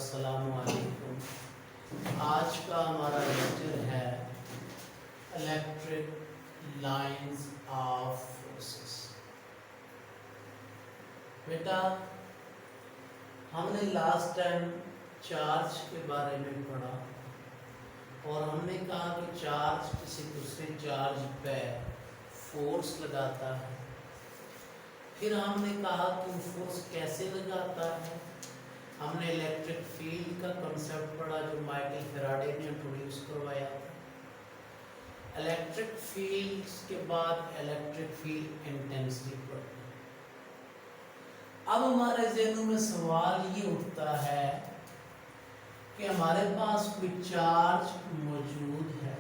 अस्सलामुअलैकुम। आज का हमारा लेक्चर है इलेक्ट्रिक लाइंस ऑफ फोर्सेस। बेटा, हमने लास्ट टाइम चार्ज के बारे में पढ़ा और हमने कहा कि चार्ज किसी दूसरे चार्ज पे फोर्स लगाता है। फिर हमने कहा कि फोर्स कैसे लगाता है। हमने इलेक्ट्रिक फील्ड का कॉन्सेप्ट पढ़ा जो माइकल फैराडे ने इंट्रोड्यूस करवाया था। इलेक्ट्रिक फील्ड के बाद इलेक्ट्रिक फील्ड इंटेंसिटी पढ़ी। अब हमारे ज़हन में सवाल ये उठता है कि हमारे पास कोई चार्ज मौजूद है।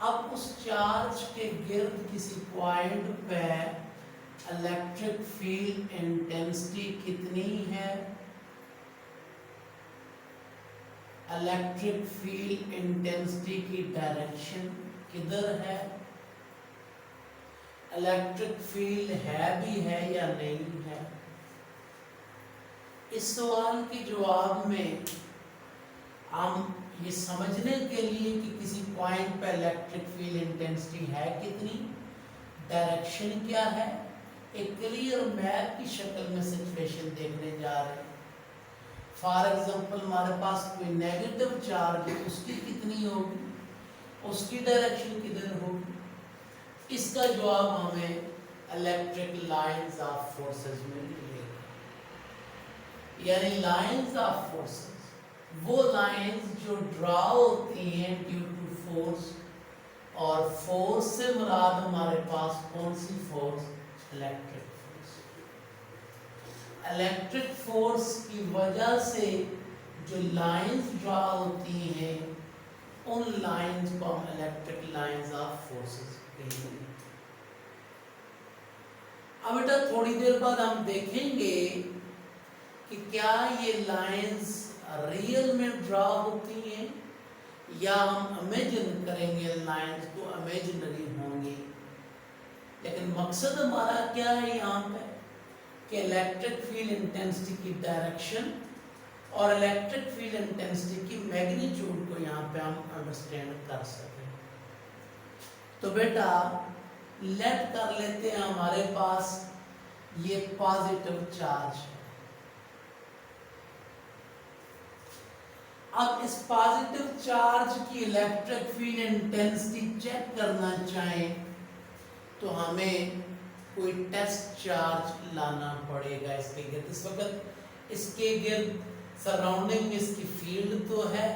अब उस चार्ज के गिर्द किसी पॉइंट पे इलेक्ट्रिक फील्ड इंटेंसिटी कितनी है। इलेक्ट्रिक फील्ड इंटेंसिटी की डायरेक्शन किधर है। इलेक्ट्रिक फील्ड है भी है या नहीं है। इस सवाल के जवाब में हम ये समझने के लिए कि किसी पॉइंट पे इलेक्ट्रिक फील्ड इंटेंसिटी है कितनी, डायरेक्शन क्या है, एक क्लियर मैप की शक्ल में सिचुएशन देखने जा रहे हैं। फॉर एग्जांपल, हमारे पास कोई नेगेटिव चार्ज है, उसकी कितनी होगी, उसकी डायरेक्शन किधर होगी। इसका जवाब हमें इलेक्ट्रिक लाइंस ऑफ फोर्सेस में मिलेगा। यानी लाइंस ऑफ फोर्सेस वो लाइंस जो ड्रा होती हैं ड्यू टू फोर्स, और फोर्स से मुराद हमारे पास कौन सी force, electric force. Electric force की वजह से जो लाइंस ड्रा होती हैं उन लाइंस को हम इलेक्ट्रिक लाइंस ऑफ फोर्सेस कहेंगे। अब बेटा थोड़ी देर बाद हम देखेंगे कि क्या ये लाइंस रियल में ड्रा होती हैं या हम इमेजिन करेंगे लाइंस को, इमेजिनरी होंगी। लेकिन मकसद हमारा क्या है यहाँ पे कि इलेक्ट्रिक फील्ड इंटेंसिटी की डायरेक्शन और इलेक्ट्रिक फील्ड इंटेंसिटी की मैग्नीट्यूड को यहाँ पे हम अंडरस्टैंड कर सकें। तो बेटा लेट कर लेते हैं हमारे पास ये पॉजिटिव चार्ज है। अब इस पॉजिटिव चार्ज की इलेक्ट्रिक फील्ड इंटेंसिटी चेक करना चाहें तो हमें कोई टेस्ट चार्ज लाना पड़ेगा इसके गिर्द। इस वक्त इसके गिर्द सराउंडिंग में इसकी फील्ड तो है,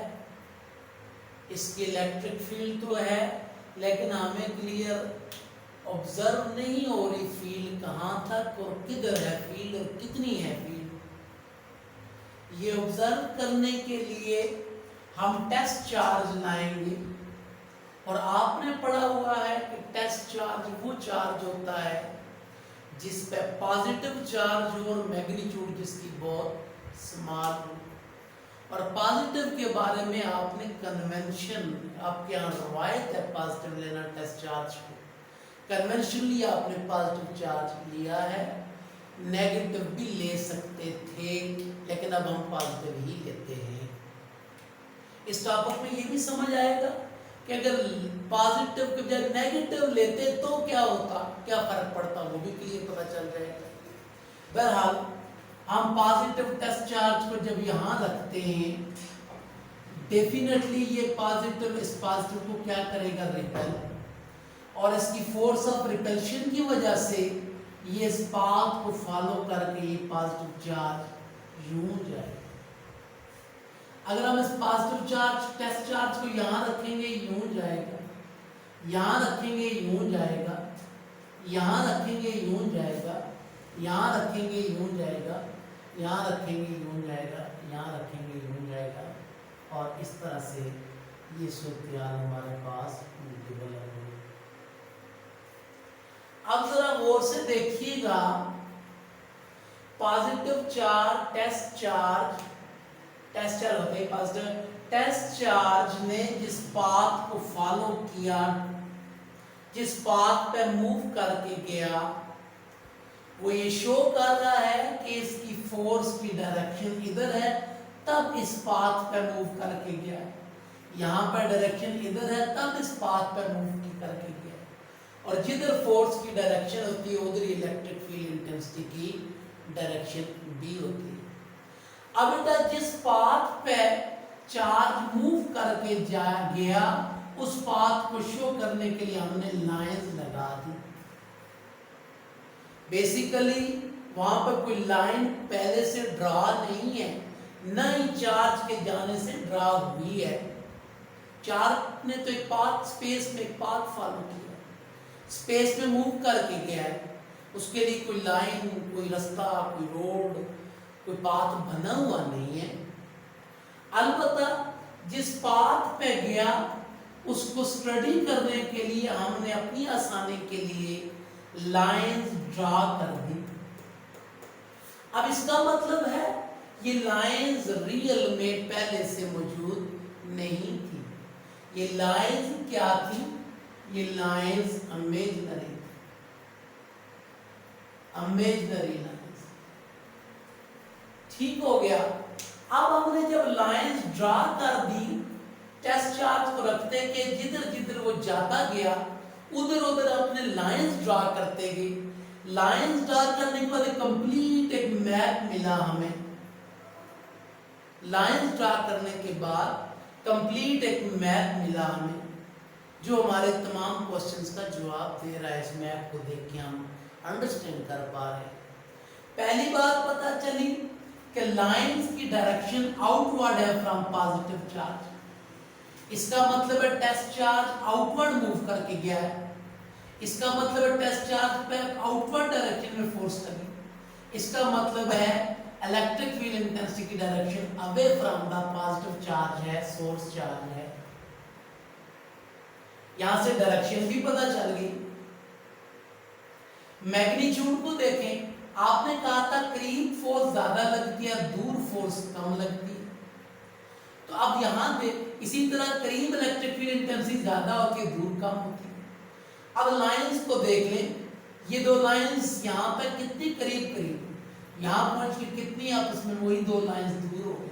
इसकी इलेक्ट्रिक फील्ड तो है, लेकिन हमें क्लियर ऑब्जर्व नहीं हो रही फील्ड कहाँ तक और किधर है फील्ड और कितनी है फील्ड। ये ऑब्जर्व करने के लिए हम टेस्ट चार्ज लाएंगे। और आपने पढ़ा हुआ है कि टेस्ट चार्ज वो चार्ज होता है जिस पे पॉजिटिव चार्ज हो और मैग्नीट्यूड जिसकी बहुत स्मॉल हो। और पॉजिटिव के बारे में आपने कन्वेंशन, आपके यहाँ रवायत है पॉजिटिव लेना टेस्ट चार्ज को। कन्वेंशनली आपने पॉजिटिव चार्ज लिया है, नेगेटिव भी ले सकते थे, लेकिन अब हम पॉजिटिव ही लेते हैं। इस टॉपिक में ये भी समझ आएगा कि अगर पॉजिटिव के बजाय नेगेटिव लेते तो क्या होता, क्या फर्क पड़ता, वो भी क्लियर पता चल जाएगा। बहरहाल हम पॉजिटिव टेस्ट चार्ज को जब यहाँ रखते हैं, डेफिनेटली ये पॉजिटिव इस पॉजिटिव को क्या करेगा, रिपेल, और इसकी फोर्स ऑफ रिपल्शन की वजह से ये इस पाथ को फॉलो करके ये पॉजिटिव चार्ज यूं जाएगा। अगर हम इस पॉजिटिव चार्ज टेस्ट चार्ज को यहाँ रखेंगे यूं जाएगा, यहाँ रखेंगे यूं जाएगा, यहाँ रखेंगे यूं जाएगा, यहाँ रखेंगे यूं जाएगा, यहाँ रखेंगे यूं जाएगा, यहाँ रखेंगे यूं जाएगा, और इस तरह से ये सूरत हमारे पास डेवलप होगी। अब जरा गौर से देखिएगा, पॉजिटिव चार्ज टेस्ट चार्ज होते हैं पॉजिटिव। टेस्ट चार्ज ने जिस पाथ को फॉलो किया, जिस पाथ पे मूव करके गया, वो ये शो कर रहा है कि इसकी फोर्स की डायरेक्शन इधर है, तब इस पाथ पे मूव करके गया है। यहाँ पर डायरेक्शन इधर है, तब इस पाथ पे मूव करके गया है। और जिधर फोर्स की डायरेक्शन होती है उधर इलेक्ट्रिक फील्ड इंटेंसिटी की डायरेक्शन भी होती है। अब बेटा जिस पाथ पे चार्ज मूव करके गया, उस पाथ को शो करने के लिए हमने लाइंस लगा दी। बेसिकली वहां पर कोई लाइन पहले से ड्रा नहीं है, न ही चार्ज के जाने से ड्रा हुई है। चार्ज ने तो एक पाथ, स्पेस में एक पाथ फॉलो किया, स्पेस में मूव करके गया है। उसके लिए कोई लाइन, कोई रास्ता, कोई रोड, कोई पाथ बना हुआ नहीं है। अलबत्ता जिस पाथ पे गया उसको स्टडी करने के लिए हमने अपनी आसानी के लिए लाइंस ड्रा कर दी। अब इसका मतलब है ये लाइंस रियल में पहले से मौजूद नहीं थी। ये लाइंस क्या थी? ये लाइंस इमेजिनरी लाइंस। ठीक हो गया। अब हमने जब लाइंस ड्रा कर दी, टेस्ट चार्ज को रखते कि जिधर जिधर वो जाता गया उधर उधर अपने लाइंस ड्रा करते गए। लाइंस ड्रा करने के बाद कंप्लीट एक मैप मिला हमें। लाइंस ड्रा करने के बाद कंप्लीट एक मैप मिला हमें, जो हमारे तमाम क्वेश्चंस का जवाब दे रहा है। इस मैप को देख के हम अंडरस्टैंड कर पा रहे हैं। पहली बात पता चली कि लाइंस की डायरेक्शन आउटवर्ड है फ्रॉम पॉजिटिव चार्ज। इसका मतलब है टेस्ट चार्ज आउटवर्ड मूव करके गया है। इसका मतलब है टेस्ट चार्ज पे आउटवर्ड डायरेक्शन में फोर्स लगी। इसका मतलब है इलेक्ट्रिक फील्ड इंटेंसिटी की direction away from the positive charge है, सोर्स चार्ज है। यहां से डायरेक्शन भी पता चल गई। मैग्नीट्यूड को देखें, आपने कहा था करीब फोर्स ज्यादा लगती है, दूर फोर्स कम लगती है। तो अब यहां देख, इसी तरह करीब इलेक्ट्रिक फील्ड इंटेंसिटी ज्यादा होती है, दूर कम होती है। अब लाइंस को देख लें, ये दो लाइंस यहां पर कितनी करीब करीब, यहां पहुंच के कितनी आपस में, वही दो लाइंस दूर हो गई।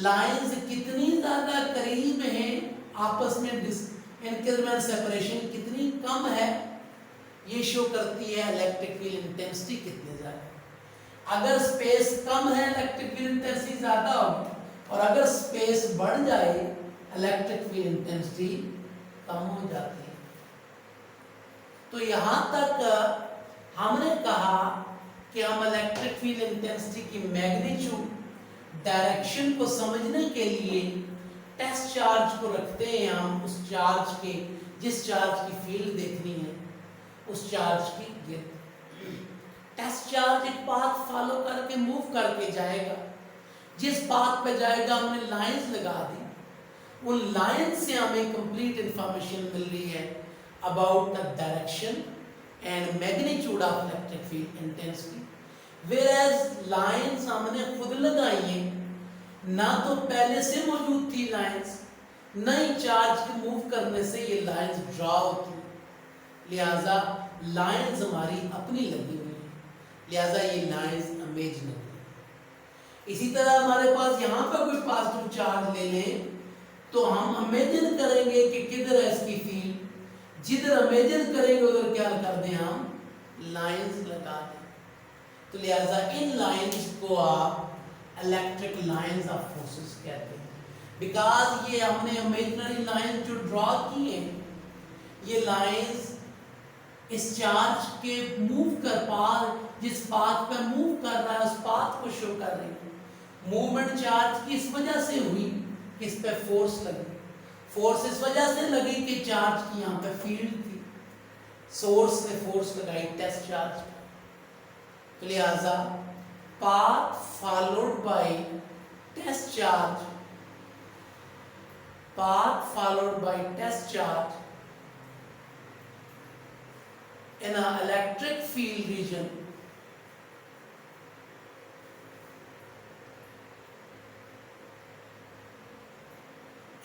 लाइंस कितनी ज्यादा करीब हैं आपस में, इनके दरमियान सेपरेशन कितनी कम है, ये शो करती है इलेक्ट्रिक फील्ड इंटेंसिटी कितनी ज्यादा। अगर स्पेस कम है इलेक्ट्रिक फील्ड इंटेंसिटी ज्यादा होगी, और अगर स्पेस बढ़ जाए इलेक्ट्रिक फील्ड इंटेंसिटी कम हो जाती है। तो यहां तक हमने कहा कि हम इलेक्ट्रिक फील्ड इंटेंसिटी की मैग्नीट्यूड, डायरेक्शन को समझने के लिए टेस्ट चार्ज को रखते हैं हम उस चार्ज के, जिस चार्ज की फील्ड देखनी है उस चार्ज की गिर्द। टेस्ट चार्ज एक पाथ फॉलो करके मूव करके जाएगा। जिस पाथ पे जाएगा हमने लाइंस लगा दी, उन लाइंस से हमें कंप्लीट इंफॉर्मेशन मिल रही है about the direction and magnitude of electric field intensity. Whereas lines हमने खुद लगाई है, ना तो पहले से मौजूद थी लाइंस, न ही चार्ज के मूव करने से ये लाइंस ड्रा होती है। लिहाजा लाइंस हमारी अपनी लगी हुई है, लिहाजा ये लाइंस इमेजिनरी है। इसी तरह हमारे पास यहाँ पर कोई पॉजिटिव चार्ज ले लें तो हम इमेजिन करेंगे कि किधर है इसकी फील्ड। जिधर इमेजिन करेंगे उधर क्या कर दें, हम लाइंस लगा दें। तो लिहाजा इन लाइंस को आप इलेक्ट्रिक लाइंस ऑफ फोर्सेस कहते हैं, बिकॉज ये हमने इमेजिनरी लाइंस जो ड्रॉ की है, ये लाइंस इस चार्ज के मूव कर पार, जिस पाथ पे मूव कर रहा है उस पाथ को शो कर रही है। मूवमेंट चार्ज की इस वजह से हुई कि इस पे फोर्स लगी। फोर्स इस वजह से लगी कि चार्ज की यहाँ पे फील्ड थी, सोर्स ने फोर्स लगाई टेस्ट चार्ज। तो लिहाजा path followed by test charge, path followed by test charge in an electric field region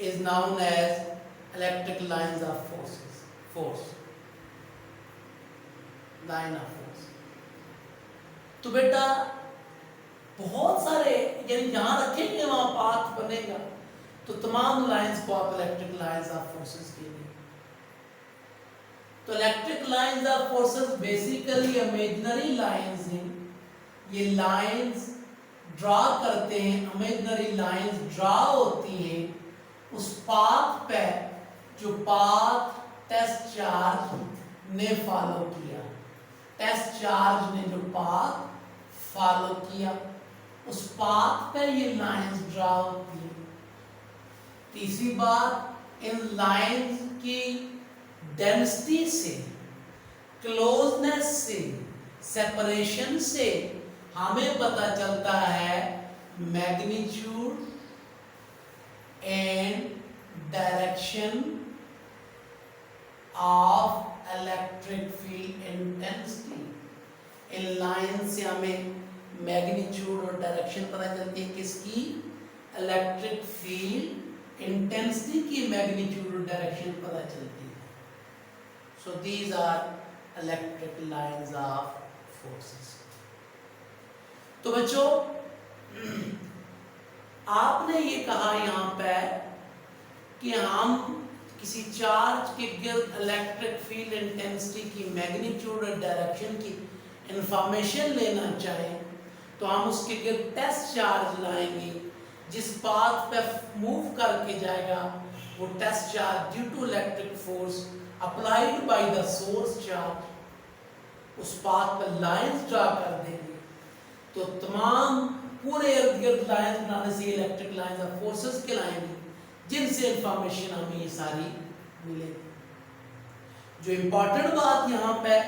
is known as electric lines of forces, force, line of force. तो बेटा बहुत सारे, यानी जहां रखेंगे वहां पाथ बनेगा, तो तमाम लाइंस को आप इलेक्ट्रिक लाइंस ऑफ फोर्सेस के लिए। तो electric lines of forces basically imaginary lines हैं। ये लाइंस ड्रा करते हैं, इमेजिनरी लाइंस ड्रा होती हैं उस पाथ पे जो पाथ टेस्ट चार्ज ने फॉलो किया। टेस्ट चार्ज ने जो पाथ फॉलो किया उस पाथ पे ये लाइंस ड्रा होती हैं। तीसरी बात, इन लाइंस की डेंसिटी से, क्लोजनेस से, सेपरेशन से हमें पता चलता है magnitude and direction of electric field intensity. इन लाइन से हमें मैग्नीट्यूड और डायरेक्शन पता चलती है किसकी, इलेक्ट्रिक फील्ड इंटेंसिटी की मैग्नीट्यूड और डायरेक्शन पता चलती है। So these are electric lines of forces. तो बच्चों आपने ये कहा यहाँ पे कि हम किसी चार्ज के गिर्द इलेक्ट्रिक फील्ड इंटेंसिटी की मैग्नीट्यूड और डायरेक्शन की इंफॉर्मेशन लेना चाहें तो हम उसके गिर्द टेस्ट चार्ज लाएंगे। जिस पाथ पे मूव करके जाएगा वो test charge due to electric force applied by the source charge, उस पाथ पर लाइंस ड्रा कर देंगे। तो तमाम पूरे इर्द गिर्द लाइंस बनाने से इलेक्ट्रिक लाइंस ऑफ फोर्सेस कहलाएंगी, जिनसे इंफॉर्मेशन हमें ये सारी मिलेगी। जो इंपॉर्टेंट बात यहाँ पे,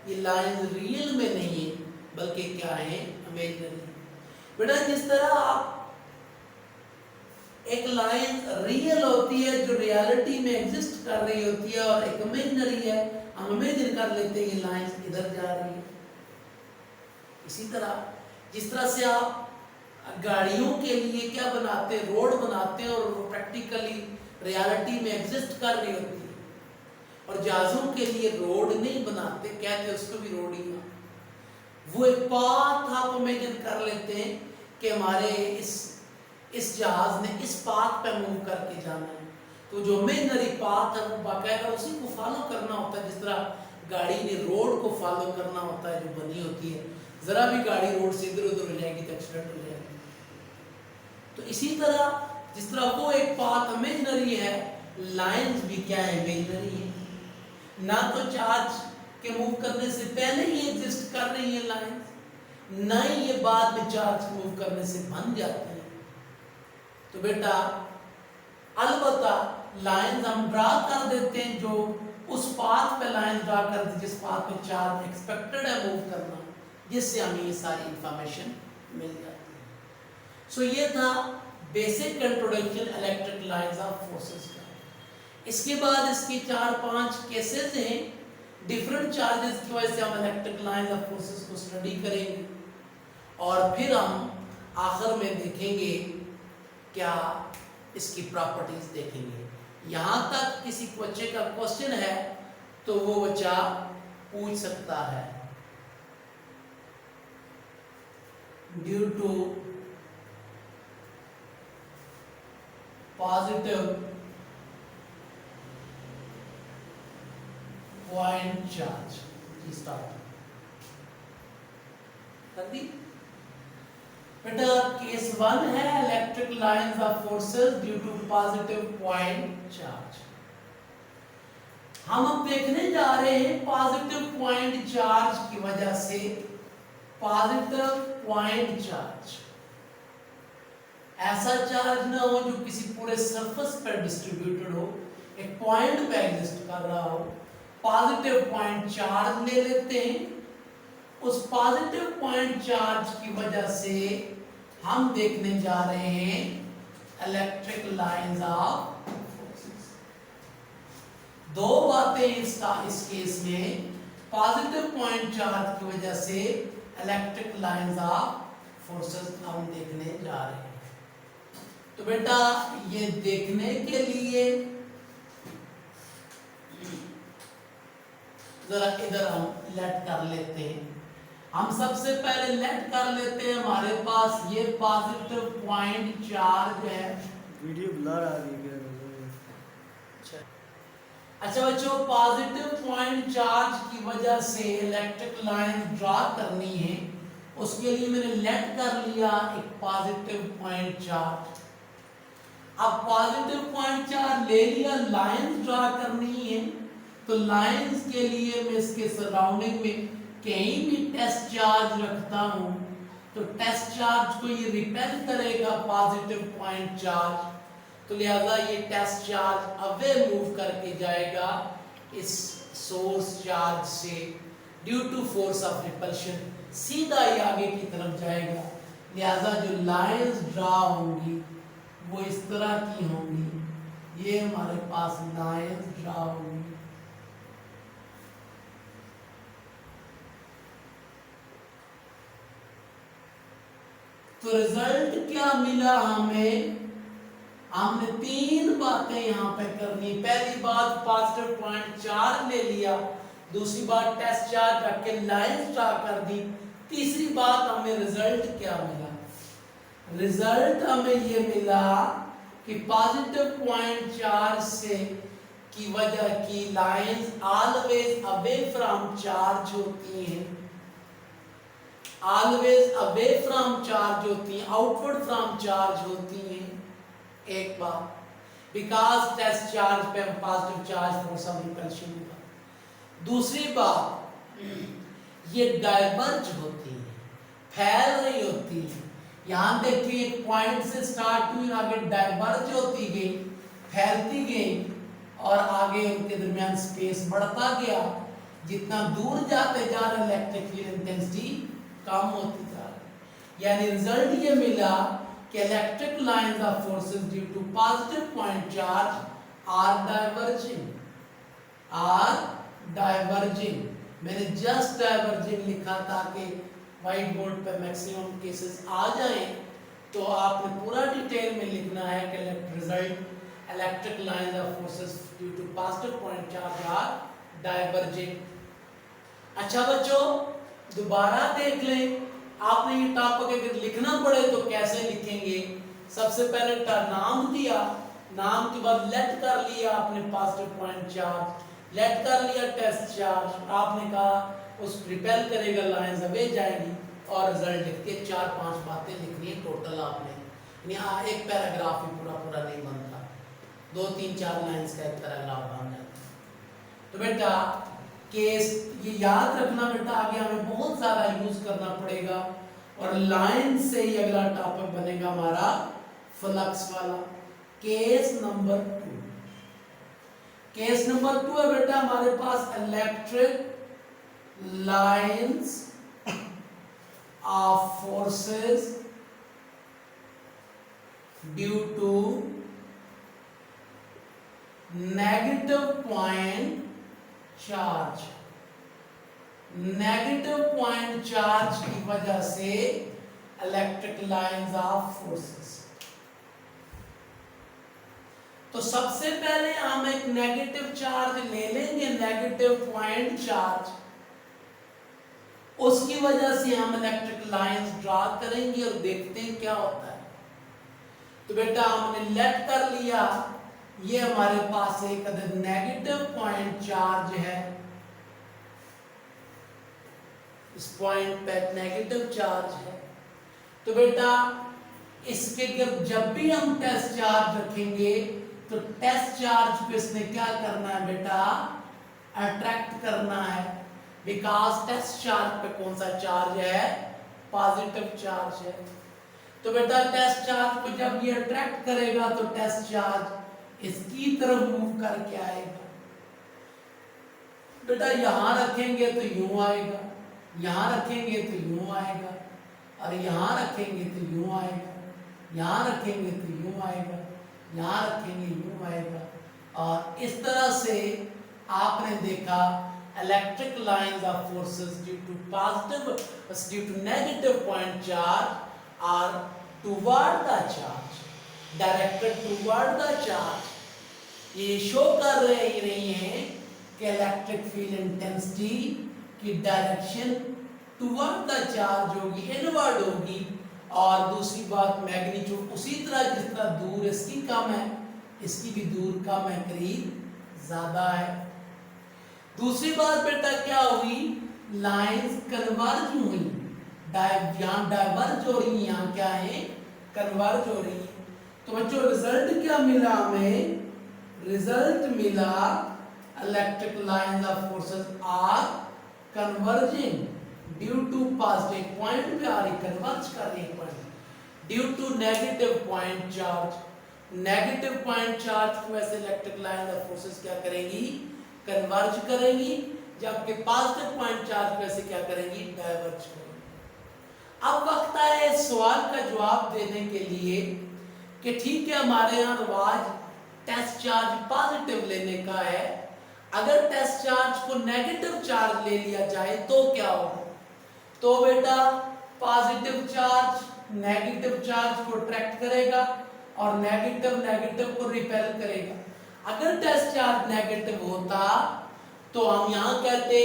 ये लाइंस रियल में नहीं है बल्कि क्या है, इमेजिनरी। बेटा जिस तरह आप एक लाइन रियल होती है जो रियलिटी में एग्जिस्ट कर रही होती है और एक इमेजिनरी है, हम इमेजिन कर लेते हैं ये लाइन इधर जा रही है। इसी तरह जिस तरह से आप गाड़ियों के लिए क्या बनाते हैं, रोड बनाते हैं और वो प्रैक्टिकली रियलिटी में एग्जिस्ट कर रही होती है, और जहाजों के लिए रोड नहीं बनाते, कहते उसको भी रोड ही ना। वो एक पाथ आप इमेजिन कर लेते हैं कि हमारे इस जहाज ने इस पाथ पे मूव करके जाना है, तो जो इमेजिनरी पाथ है वो बाकायदा उसी को फॉलो करना होता है, जिस तरह गाड़ी ने रोड को फॉलो करना होता है जो बनी होती है। जरा भी गाड़ी रोड से इधर उधर हो जाएगी तो एक्सीडेंट हो जाएगी। तो इसी तरह जिस तरह वो एक पाथ इमेजिनरी है, लाइंस भी क्या है, इमेजिनरी है। ना तो चार्ज के मूव करने से पहले ही एग्जिस्ट कर रही है लाइंस, ना ही ये बाद में चार्ज मूव करने से बन जाती है। तो बेटा अलबत्ता लाइंस हम ड्रा कर देते हैं जो उस पाथ पे लाइन ड्रा कर दी जिस पाथ पे चार्ज एक्सपेक्टेड है मूव करना, जिससे हमें ये सारी इंफॉर्मेशन मिल जाती है। सो ये था basic introduction electric lines of forces का। इसके बाद इसके 4-5 केसेस हैं, डिफरेंट चार्जेस की वजह से हम इलेक्ट्रिक लाइंस ऑफ फोर्सेस को स्टडी करेंगे, और फिर हम आखिर में देखेंगे क्या इसकी प्रॉपर्टीज देखेंगे। यहाँ तक किसी बच्चे का क्वेश्चन है तो वो बच्चा पूछ सकता है। Due to positive point charge की स्टार्ट कर दी। बेटा केस 1 है electric lines of forces due to positive point charge. हम अब देखने जा रहे हैं पॉजिटिव पॉइंट चार्ज की वजह से, पॉजिटिव पॉइंट चार्ज ऐसा चार्ज ना हो जो किसी पूरे सरफेस पर डिस्ट्रीब्यूटेड हो, एक पॉइंट पे एग्जिस्ट कर रहा हो। पॉजिटिव पॉइंट चार्ज ले लेते हैं, उस पॉजिटिव पॉइंट चार्ज की वजह से हम देखने जा रहे हैं इलेक्ट्रिक लाइंस ऑफ फोर्सेस। दो बातें इस केस में, पॉजिटिव पॉइंट चार्ज की वजह से इलेक्ट्रिक लाइंस ऑफ फोर्सेस हम देखने जा रहे हैं। तो बेटा ये देखने के लिए जरा इधर हम लेट कर लेते हैं। हम सबसे पहले लेट कर लेते हैं हमारे पास ये पॉजिटिव पॉइंट चार्ज है। वीडियो ब्लर आ रही है। अच्छा बच्चों, पॉजिटिव पॉइंट चार्ज की वजह से इलेक्ट्रिक लाइन ड्रा करनी है, उसके लिए मैंने लेट कर लिया एक पॉजिटिव पॉइंट चार्ज। अब पॉजिटिव पॉइंट चार्ज ले लिया, लाइंस ड्रा करनी है, तो लाइंस के लिए मैं इसके सराउंडिंग में कहीं भी टेस्ट चार्ज रखता हूं तो टेस्ट चार्ज को ये रिपेल करेगा पॉजिटिव पॉइंट चार्ज, तो लिहाजा ये टेस्ट चार्ज अवे मूव करके जाएगा इस सोर्स चार्ज से due to force of repulsion, सीधा ही आगे की तरफ जाएगा। लिहाजा जो लाइंस ड्रा होंगी वो इस तरह की होंगी, ये हमारे पास लाइंस ड्रा होंगी। तो रिजल्ट क्या मिला हमें? हमने तीन बातें यहां पे करनी। पहली बात पॉजिटिव पॉइंट चार्ज ले लिया, दूसरी बात टेस्ट चार्ज रख के लाइन ड्रा कर दी, तीसरी बात हमें रिजल्ट क्या मिला? रिजल्ट हमें ये मिला कि पॉजिटिव पॉइंट चार्ज से की वजह की lines always away from charge होती हैं, ऑलवेज अवे फ्रॉम चार्ज होती हैं, आउटवर्ड फ्रॉम चार्ज होती हैं। एक बात, बिकॉज टेस्ट चार्ज पे positive charge force of repulsion हुआ। दूसरी बात, ये डाइवर्ज होती है, फैल रही होती है। यहां देखिए एक पॉइंट से स्टार्ट हुई, आगे डाइवर्ज होती गई, फैलती गई और आगे उनके दरमियान स्पेस बढ़ता गया। जितना दूर जाते जा रहे इलेक्ट्रिक फील्ड इंटेंसिटी कम होती जा रही। यानी रिजल्ट ये मिला कि electric lines of forces due to positive point charge are diverging. मैंने जस्ट डाइवर्जिंग लिखा ताकि व्हाइट बोर्ड पे मैक्सिमम केसेस आ जाएं, तो आपने पूरा डिटेल में लिखना है कि result electric lines of forces due to positive point charge are diverging. अच्छा बच्चों, दोबारा देख लें, आपने ये टॉपिक अगर लिखना पड़े तो कैसे लिखेंगे? सबसे पहले नाम दिया, नाम के बाद लेट कर लिया आपने पॉजिटिव पॉइंट चार्ज, लेट कर लिया टेस्ट चार्ज, आपने कहा उस रिपेल करेगा, लाइंस अवे जाएगी और रिजल्ट लिख के 4-5 बातें लिखनी है टोटल आपने। यहाँ एक पैराग्राफ ही पूरा पूरा नहीं बनता, 2-3-4 लाइंस का एक पैराग्राफ बन जाता। तो बेटा केस ये याद रखना बेटा, आगे हमें बहुत सारा यूज करना पड़ेगा और लाइन से ही अगला टॉपिक बनेगा हमारा फ्लक्स वाला। केस नंबर 2, केस नंबर 2 है बेटा हमारे पास electric lines of forces due to negative point charge. Negative point charge की वजह से इलेक्ट्रिक लाइंस ऑफ फोर्सेस। तो सबसे पहले हम एक नेगेटिव चार्ज ले लेंगे, नेगेटिव पॉइंट चार्ज, उसकी वजह से हम इलेक्ट्रिक लाइंस ड्रा करेंगे और देखते हैं क्या होता है। तो बेटा हमने लेट कर लिया, ये हमारे पास एक नेगेटिव पॉइंट चार्ज है, इस पॉइंट पे नेगेटिव चार्ज है। तो बेटा इसके जब भी हम टेस्ट चार्ज रखेंगे तो टेस्ट चार्ज पे इसने क्या करना है बेटा? अट्रैक्ट करना है, बिकॉज टेस्ट चार्ज पे कौन सा चार्ज है? पॉजिटिव चार्ज है। तो बेटा टेस्ट चार्ज को जब ये अट्रैक्ट करेगा तो टेस्ट चार्ज इसकी तरफ मूव करके आएगा। बेटा यहां रखेंगे तो यूं आएगा, यहां रखेंगे तो यूं आएगा, और यहां रखेंगे तो यूं आएगा, यहां रखेंगे तो यूं आएगा, यहां रखेंगे यूं आएगा। और इस तरह से आपने देखा electric lines of forces due to negative point charge are toward the charge, directed toward the charge. ये शो कर रही हैं कि इलेक्ट्रिक फील्ड इंटेंसिटी की डायरेक्शन टुवर्ड द चार्ज होगी, इनवर्ड होगी। और दूसरी बात मैग्नीट्यूड उसी तरह जिस तरह दूर इसकी कम है, इसकी भी दूर कम है, करीब ज्यादा है। दूसरी बात बेटा क्या हुई, लाइंस कन्वर्ज हुई, यहाँ डाइवर्ज हो रही, यहाँ क्या है, कन्वर्ज हो रही है। तो बच्चों रिजल्ट क्या मिला हमें, रिजल्ट मिला electric lines of forces are converging due to past, एक पॉइंट पे आ रही, कन्वर्ज कर रही है point, due to negative point charge, negative point charge की वजह से इलेक्ट्रिक लाइन ऑफ फोर्सेस क्या करेंगी, कन्वर्ज करेंगी, जबकि पॉजिटिव पॉइंट चार्ज की वजह से क्या करेंगी, डाइवर्ज करेंगी। अब वक्त आया इस सवाल का जवाब देने के लिए कि ठीक है हमारे यहाँ रिवाज टेस्ट चार्ज पॉजिटिव लेने का है, अगर टेस्ट चार्ज को नेगेटिव चार्ज ले लिया जाए तो क्या होगा। तो बेटा पॉजिटिव चार्ज नेगेटिव चार्ज को अट्रैक्ट करेगा और नेगेटिव नेगेटिव को रिपेल करेगा। अगर टेस्ट चार्ज नेगेटिव होता तो हम यहाँ कहते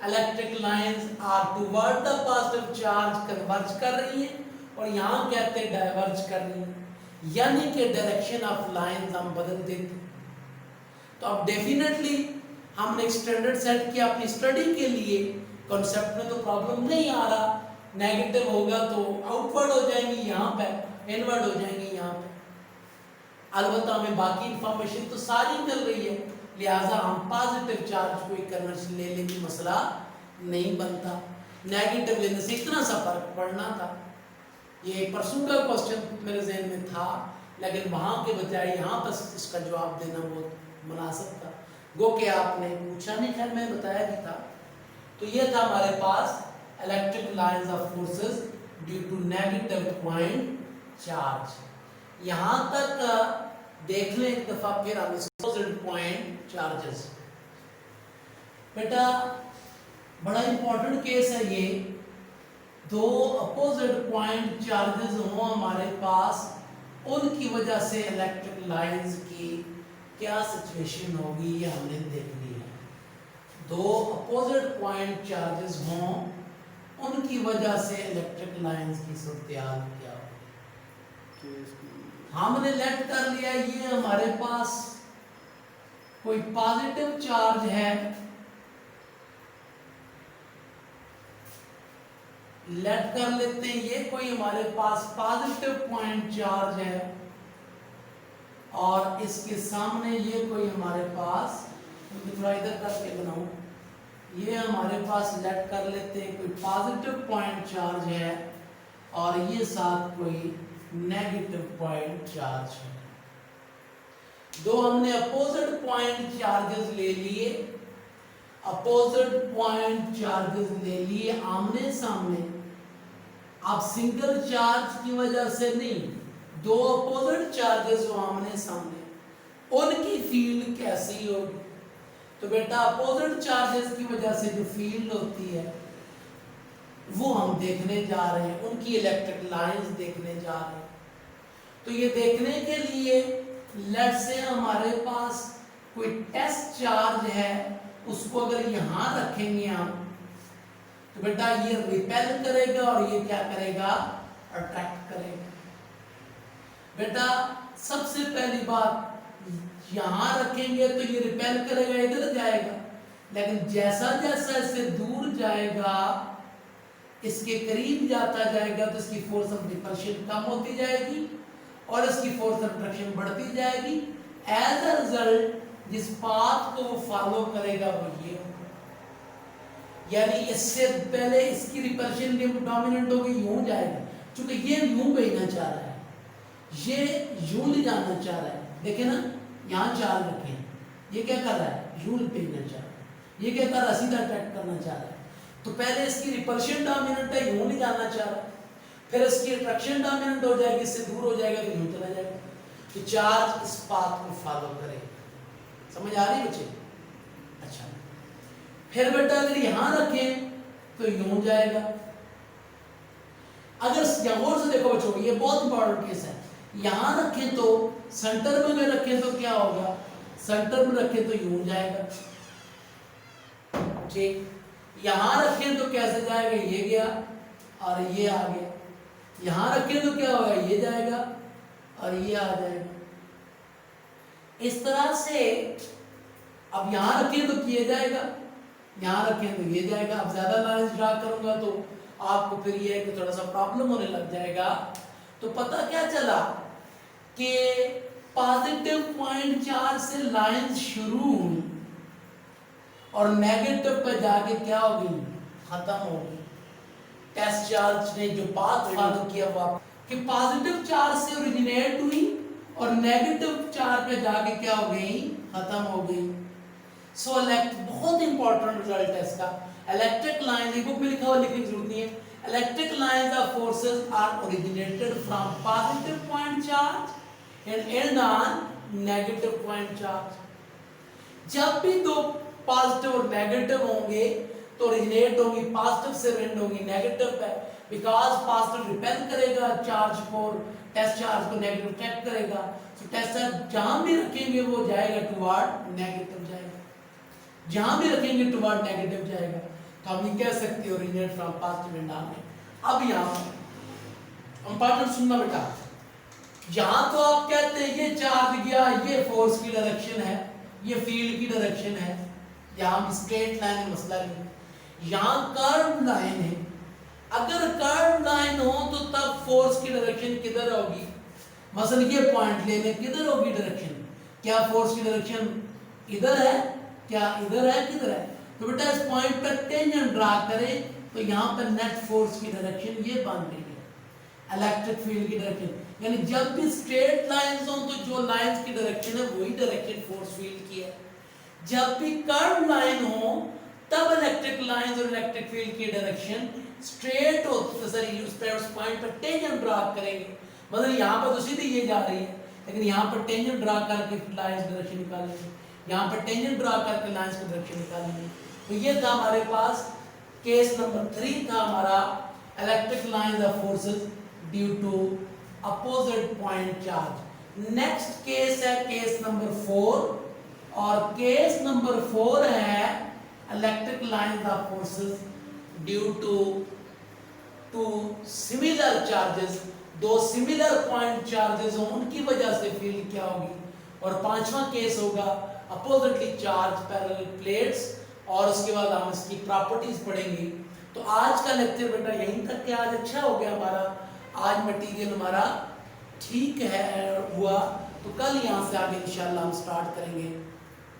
electric lines are toward the positive charge converge कर रही है, और यहाँ कहते डाइवर्ज कर रही है, यानी कि डायरेक्शन ऑफ लाइंस हम बदल देते। तो अब डेफिनेटली हमने एक स्टैंडर्ड सेट किया अपनी स्टडी के लिए, कॉन्सेप्ट में तो प्रॉब्लम नहीं आ रहा, नेगेटिव होगा तो आउटवर्ड हो जाएंगी यहाँ पे, इनवर्ड हो जाएंगी यहाँ पे। अलबत्ता हमें बाकी इंफॉर्मेशन तो सारी मिल रही है, लिहाजा हम पॉजिटिव चार्ज को कन्वर्शन ले लेंगे, मसला नहीं बनता। नेगेटिव लेने से इतना सा फर्क पड़ना था। ये परसों का क्वेश्चन मेरे जहन में था, लेकिन वहां के बजाय यहाँ पर इसका जवाब देना बहुत मुनासिब था। गो कि आपने पूछा नहीं, खैर मैंने बताया भी था। तो ये था हमारे पास electric lines of forces due to negative point charge. यहाँ तक देख लें एक दफा, फिर हम अपोजिट पॉइंट चार्जेस। बेटा बड़ा इंपॉर्टेंट केस है ये, दो अपोजिट पॉइंट चार्जेस हो हमारे पास, उनकी वजह से इलेक्ट्रिक लाइंस की क्या सिचुएशन होगी ये हमने देखनी है। दो अपोजिट पॉइंट चार्जेस हों, उनकी वजह से इलेक्ट्रिक लाइंस की सूरत-ए-हाल क्या होगी। हमने लेट कर लिया ये हमारे पास कोई पॉजिटिव चार्ज है, लेट कर लेते हैं ये कोई हमारे पास पॉजिटिव पॉइंट चार्ज है, और इसके सामने ये कोई हमारे पास, थोड़ा इधर करके बनाऊं, ये हमारे पास लेट कर लेते हैं कोई पॉजिटिव पॉइंट चार्ज है, और ये साथ कोई नेगेटिव पॉइंट चार्ज है। दो हमने अपोजिट पॉइंट चार्जेस ले लिए, अपोजिट पॉइंट चार्जेस ले लिए आमने सामने। अब सिंगल चार्ज की वजह से नहीं, दो अपोजिट चार्जेस हो आमने सामने, उनकी फील्ड कैसी होगी। तो बेटा अपोजिट चार्जेस की वजह से जो फील्ड होती है वो हम देखने जा रहे हैं, उनकी इलेक्ट्रिक लाइंस देखने जा रहे हैं। तो ये देखने के लिए लेट से हमारे पास कोई टेस्ट चार्ज है, उसको अगर यहाँ रखेंगे हम, तो बेटा ये रिपेल करेगा और ये क्या करेगा, अट्रैक्ट करेगा। बेटा सबसे पहली बात, यहाँ रखेंगे तो ये रिपेल करेगा, इधर जाएगा, लेकिन जैसा जैसा इससे दूर जाएगा, इसके करीब जाता जाएगा, तो इसकी फोर्स ऑफ रिपल्शन कम होती जाएगी और इसकी फोर्स ऑफ अट्रैक्शन बढ़ती जाएगी। एज अ रिजल्ट जिस पाथ को वो फॉलो करेगा वो ये होगा, यानी इससे पहले इसकी रिपल्शन डोमिनेंट होगी, यूं जाएगा, क्योंकि ये यूं भेजना चाह रहा है, ये यूं ले जाना चाह रहा है। देखे ना, यहाँ चार्ज रखे, ये क्या कर रहा है, यूं भेजना चाह रहा है, ये क्या कर रहा है, सीधा अट्रैक्ट करना चाह रहा है। तो पहले इसकी रिपल्शन डोमिनेंट है, यूं नहीं जाना चाह रहा, फिर इसकी अट्रैक्शन डोमिनेंट हो जाएगी, इससे दूर हो जाएगा तो यूं चला जाएगा। तो चार्ज इस पाथ को फॉलो करेगा। समझ आ रही बच्चे? अच्छा, फिर बेटा अगर यहां रखें तो यूं जाएगा। अगर और से देखो बच्चों, ये बहुत इंपॉर्टेंट केस है, यहां रखें तो सेंटर में अगर रखें तो क्या होगा, सेंटर में रखें तो यूं जाएगा, ठीक। यहां रखें तो कैसे जाएगा, ये गया और ये आ गया, यहां रखें तो क्या होगा, ये जाएगा और ये आ जाएगा। इस तरह से अब यहां रखें तो किए जाएगा, यहां रखें तो ये जाएगा। अब ज्यादा लाइंस ड्रा करूंगा तो आपको फिर ये है कि थोड़ा सा प्रॉब्लम होने लग जाएगा। तो पता क्या चला कि पॉजिटिव पॉइंट चार्ज से लाइन शुरू हुई और नेगेटिव पे जाके क्या हो गई, खत्म हो गई। टेस्ट चार्ज ने जो पाथ फॉलो किया वो कि पॉजिटिव चार्ज से ओरिजिनेट हुई और नेगेटिव चार्ज पे जाके क्या हो गई, खत्म हो गई। सो बहुत इंपॉर्टेंट रिजल्ट है इसका। इलेक्ट्रिक लाइन, ये बुक में लिखा हुआ, लिखने की जरूरत नहीं है। Electric lines of forces are originated from positive point charge and end on negative point charge. जब भी दो पॉजिटिव और नेगेटिव होंगे तो ओरिजिनेट होंगी पॉजिटिव से, एंड होंगी नेगेटिव पे, बिकॉज पॉजिटिव रिपेल करेगा चार्ज को, टेस्ट चार्ज को नेगेटिव ट्रैक करेगा। सो टेस्ट चार्ज जहां भी रखेंगे वो जाएगा टुवर्ड नेगेटिव जाएगा, जहां भी रखेंगे टुवर्ड नेगेटिव जाएगा। तो हम ये कह सकते हैं originate from positive and on. अब यहां इंपॉर्टेंट सुनना बेटा, यहां तो आप कहते हैं ये चार्ज गया, ये फोर्स की डायरेक्शन है, ये फील्ड की डायरेक्शन है, यहां स्ट्रेट लाइन है, मसला नहीं। यहां कर्व लाइन है, अगर कर्व लाइन हो तो तब फोर्स की डायरेक्शन किधर होगी, मसलन ये पॉइंट ले लें, किधर होगी डायरेक्शन, क्या फोर्स की डायरेक्शन इधर है, क्या इधर है, किधर है। तो बेटा इस पॉइंट पर टेंजेंट ड्रा करें तो यहां पर नेट फोर्स की डायरेक्शन ये बन रही है, इलेक्ट्रिक फील्ड की डायरेक्शन। यानी जब भी स्ट्रेट लाइंस हो तो जो लाइंस की डायरेक्शन है वही डायरेक्शन फोर्स फील्ड की है। जब भी कर्व लाइन हो तब इलेक्ट्रिक लाइंस और इलेक्ट्रिक फील्ड की डायरेक्शन स्ट्रेट हो, सॉरी उस पॉइंट पर टेंजेंट ड्रा करेंगे। मतलब यहां पर तो सीधी ये जा रही है, लेकिन यहां पर टेंजेंट ड्रा करके लाइंस डायरेक्शन निकालेंगे, यहां पर टेंजेंट ड्रा करके लाइंस की डायरेक्शन निकालेंगे। तो ये था हमारे पास केस नंबर 3 था हमारा, electric lines of forces due to opposite point charge. Next case है केस नंबर 4, और केस नंबर 4 है electric lines of forces due to similar charges. दो सिमिलर पॉइंट चार्जेस हो, उनकी वजह से फील्ड क्या होगी। और पांचवा केस होगा अपोजिटली चार्ज पैरेलल प्लेट्स, और उसके बाद हम इसकी प्रॉपर्टीज पढ़ेंगे। तो आज का लेक्चर बेटा यहीं तक के आज अच्छा हो गया हमारा, आज मटेरियल हमारा ठीक है हुआ। तो कल यहाँ से आगे इंशाल्लाह हम स्टार्ट करेंगे।